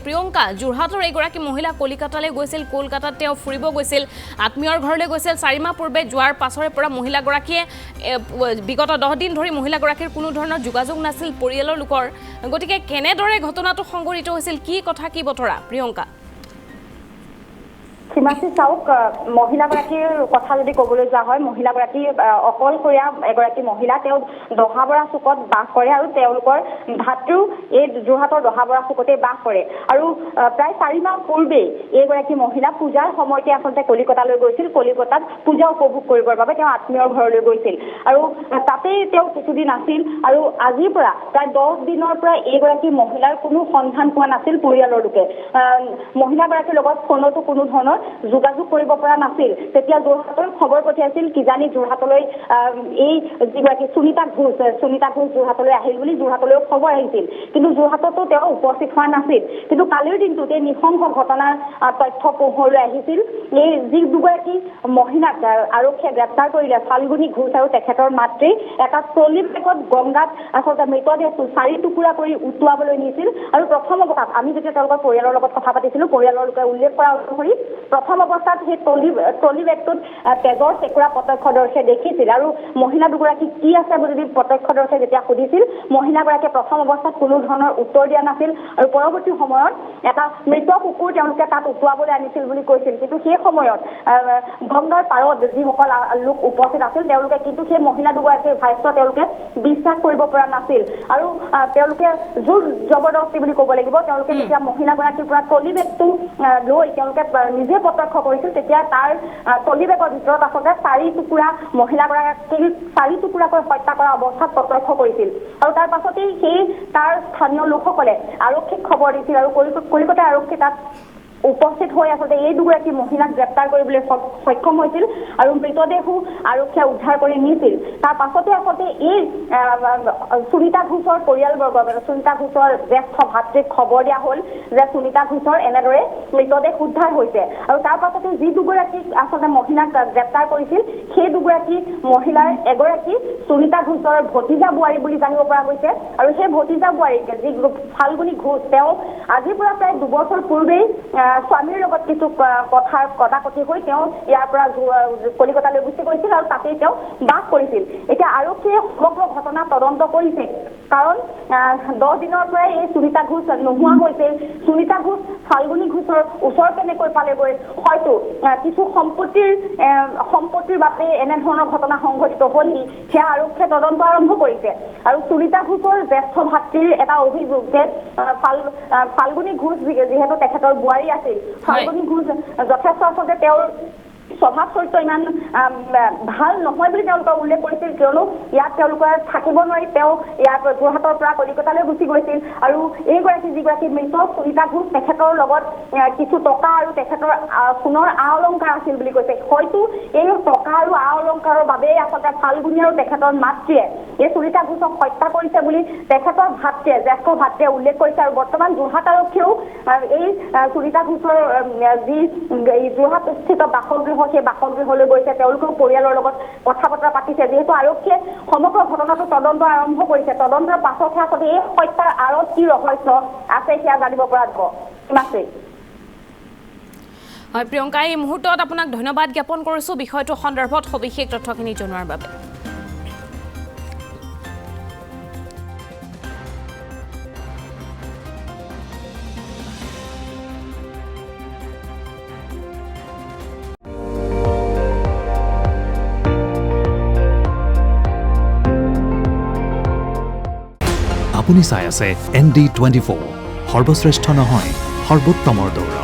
প্ৰিয়ংকা যোৰহাটৰ এগৰাকী মহিলা কলিকাতালৈ গৈছিল কলকাতাত তেওঁ ফুৰিব গৈছিল আত্মীয়ৰ ঘৰলৈ গৈছিল 4 মাহ পূৰ্বে যোৱাৰ পাছৰে পৰা মহিলাগৰাকীয়ে বিগত 10 দিন ধৰি মহিলাগৰাকীৰ কোনো ধৰণৰ যোগাযোগ নাছিল পৰিয়ালৰ লোকৰ গতিকে কেনেদৰে ঘটনাটো সংঘটিত হৈছিল কি কথা কি বতৰা প্ৰিয়ংকা সীমাশ্ৰী চাওক মহিলাগৰাকীৰ কথা যদি ক'বলৈ যোৱা হয় মহিলাগৰাকী অকলশৰীয়া এগৰাকী মহিলা তেওঁ দহাবৰা চুকত বাস কৰে আৰু তেওঁলোকৰ ভাতৃও এই যোৰহাটৰ দহাবৰা চুকতে বাস কৰে আৰু প্ৰায় 4 মাহ পূৰ্বেই এইগৰাকী মহিলা পূজাৰ সময়তে আচলতে কলিকতালৈ গৈছিল কলিকতাত পূজা উপভোগ কৰিবৰ বাবে তেওঁ আত্মীয়ৰ ঘৰলৈ গৈছিল আৰু তাতেই তেওঁ কিছুদিন আছিল আৰু আজিৰ পৰা প্ৰায় 10 দিনৰ পৰা এইগৰাকী মহিলাৰ কোনো সন্ধান পোৱা নাছিল পৰিয়ালৰ লোকে মহিলাগৰাকীৰ লগত ফোনতো কোনো ধৰণৰ যোগাযোগ কৰিব পৰা নাছিল তেতিয়া যোৰহাটৰ খবৰ পঠিয়াইছিল কিজানি যোৰহাটলৈ এই যিগৰাকী সুনিতা ঘোষ যোৰহাটলৈ আহিল বুলি যোৰহাটলৈ খবৰ আহিছিল কিন্তু যোৰহাটতো তেওঁ উপস্থিত হোৱা নাছিল কিন্তু কালিৰ দিনটোত এই নিশংস ঘটনাৰ তথ্য পোহৰলৈ আহিছিল এই যি দুগৰাকী মহিলাক আৰক্ষীয়ে গ্ৰেপ্তাৰ কৰিলে ফাল্গুনী ঘোষ আৰু তেখেতৰ মাতৃ এটা ট্ৰলি বেগত গংগাত আচলতে মৃতদেহটো 4 টুকুৰা কৰি উটুৱাবলৈ নিছিল আৰু প্ৰথম অৱস্থাত আমি যেতিয়া তেওঁলোকৰ পৰিয়ালৰ লগত কথা পাতিছিলোঁ পৰিয়ালৰ লোকে উল্লেখ কৰা অনুসৰি প্ৰথম অৱস্থাত সেই ট্ৰলি বেগটোত তেজৰ চেকুৰা প্ৰত্যক্ষদৰ্শীয়ে দেখিছিল আৰু মহিলা দুগৰাকী কি আছে বুলি প্ৰত্যক্ষদৰ্শীয়ে যেতিয়া সুধিছিল মহিলাগৰাকীয়ে প্ৰথম অৱস্থাত কোনো ধৰণৰ উত্তৰ দিয়া নাছিল আৰু পৰৱৰ্তী সময়ত এটা মৃত কুকুৰ তেওঁলোকে তাত উটুৱাবলৈ আনিছিল বুলি কৈছিল কিন্তু সেই সময়ত গংগাৰ পাৰত যিসকল লোক উপস্থিত আছিল তেওঁলোকে কিন্তু সেই মহিলা দুগৰাকীৰ ভাষ্য তেওঁলোকে বিশ্বাস কৰিব পৰা নাছিল আৰু তেওঁলোকে জোৰ জবৰদস্তি বুলি ক'ব লাগিব তেওঁলোকে যেতিয়া মহিলাগৰাকীৰ পৰা ট্ৰলি বেগটো লৈ তেওঁলোকে নিজে প্ৰত্যক্ষ কৰিছিল তেতিয়া তাৰ ট্ৰলি বেগৰ ভিতৰত আচলতে 4 টুকুৰা মহিলাগৰাকীক 4 টুকুৰাকৈ হত্যা কৰা অৱস্থাত প্ৰত্যক্ষ কৰিছিল আৰু তাৰ পাছতেই সেই তাৰ স্থানীয় লোকসকলে আৰক্ষীক খবৰ দিছিল আৰু কলিকতা আৰক্ষী তাত উপস্থিত হৈ আচলতে এই দুগৰাকী মহিলাক গ্ৰেপ্তাৰ কৰিবলৈ সক্ষম হৈছিল আৰু মৃতদেহো আৰক্ষীয়ে উদ্ধাৰ কৰি নিছিল তাৰ পাছতে আচলতে এই সুনিতা ঘোষৰ পৰিয়ালবৰ্গ সুনিতা ঘোষৰ জ্যেষ্ঠ ভাতৃক খবৰ দিয়া হ'ল যে সুনিতা ঘোষৰ এনেদৰে মৃতদেহ উদ্ধাৰ হৈছে আৰু তাৰ পাছতে যি দুগৰাকী আচলতে মহিলাক গ্ৰেপ্তাৰ কৰিছিল সেই দুগৰাকী মহিলাৰ এগৰাকী সুনিতা ঘোষৰ ভতিজা বোৱাৰী বুলি জানিব পৰা গৈছে আৰু সেই ভতিজা বোৱাৰীক যি ফাল্গুনী ঘোষ তেওঁ আজিৰ পৰা প্ৰায় 2 বছৰ পূৰ্বেই স্বামীৰ লগত কিছু কথাৰ কটাকটি হৈ তেওঁ ইয়াৰ পৰা কলিকতালৈ গুচি গৈছিল আৰু তাতেই তেওঁ বাস কৰিছিল এতিয়া আৰক্ষীয়ে সমগ্ৰ ঘটনা তদন্ত কৰিছে কাৰণ 10 দিনৰ পৰাই এই সুনিতা ঘোষ নোহোৱা হৈছিল সুনিতা ঘোষ ফাল্গুনী ঘোষৰ ওচৰ কেনেকৈ পালেগৈ হয়তো কিছু সম্পত্তিৰ বাবে এনেধৰণৰ ঘটনা সংঘটিত হ'ল সেয়া আৰক্ষীয়ে তদন্ত আৰম্ভ কৰিছে আৰু সুনিতা ঘোষৰ জ্যেষ্ঠ ভাতৃৰ এটা অভিযোগ যে ফাল্গুনী ঘোষ যিহেতু তেখেতৰ বোৱাৰী আছিল ফাল্গুনী ঘোষ যথেষ্ট আচলতে তেওঁৰ স্বভাৱ চৰিত্ৰ ইমান ভাল নহয় বুলি তেওঁলোকে উল্লেখ কৰিছিল কিয়নো ইয়াত তেওঁলোকে থাকিব নোৱাৰি তেওঁ ইয়াত যোৰহাটৰ পৰা কলিকতালৈ গুচি গৈছিল আৰু এইগৰাকী যিগৰাকী মৃত সুনিতা ঘোষ তেখেতৰ লগত কিছু টকা আৰু তেখেতৰ সোণৰ আ অলংকাৰ আছিল বুলি কৈছে হয়তো এই টকা আৰু আ অলংকাৰৰ বাবেই আচলতে ফাল্গুনী আৰু তেখেতৰ মাতৃয়ে এই সুনিতা ঘোষক হত্যা কৰিছে বুলি তেখেতৰ ভাতৃয়ে জ্যেষ্ঠ ভাতৃয়ে উল্লেখ কৰিছে আৰু বৰ্তমান যোৰহাট আৰক্ষীয়েও এই সুনিতা ঘোষৰ যি যোৰহাটস্থিত বাসগৃহ সেই বাসগৃহলৈ গৈছে তেওঁলোকৰ পৰিয়ালৰ লগত কথা বতৰা পাতিছে যিহেতু আৰক্ষীয়ে সমগ্ৰ ঘটনাটো তদন্ত আৰম্ভ কৰিছে তদন্তৰ পাছতহে আচলতে এই হত্যাৰ আঁৰত কি ৰহস্য আছে সেয়া জানিব পৰা যাব হয় প্ৰিয়ংকা এই মুহূৰ্তত আপোনাক ধন্যবাদ জ্ঞাপন কৰিছো বিষয়টো সন্দৰ্ভত সবিশেষ তথ্যখিনি জনোৱাৰ বাবে আপুনি চাই আছে ND24 সৰ্বশ্ৰেষ্ঠ নহয় সৰ্বোত্তমৰ দৌৰ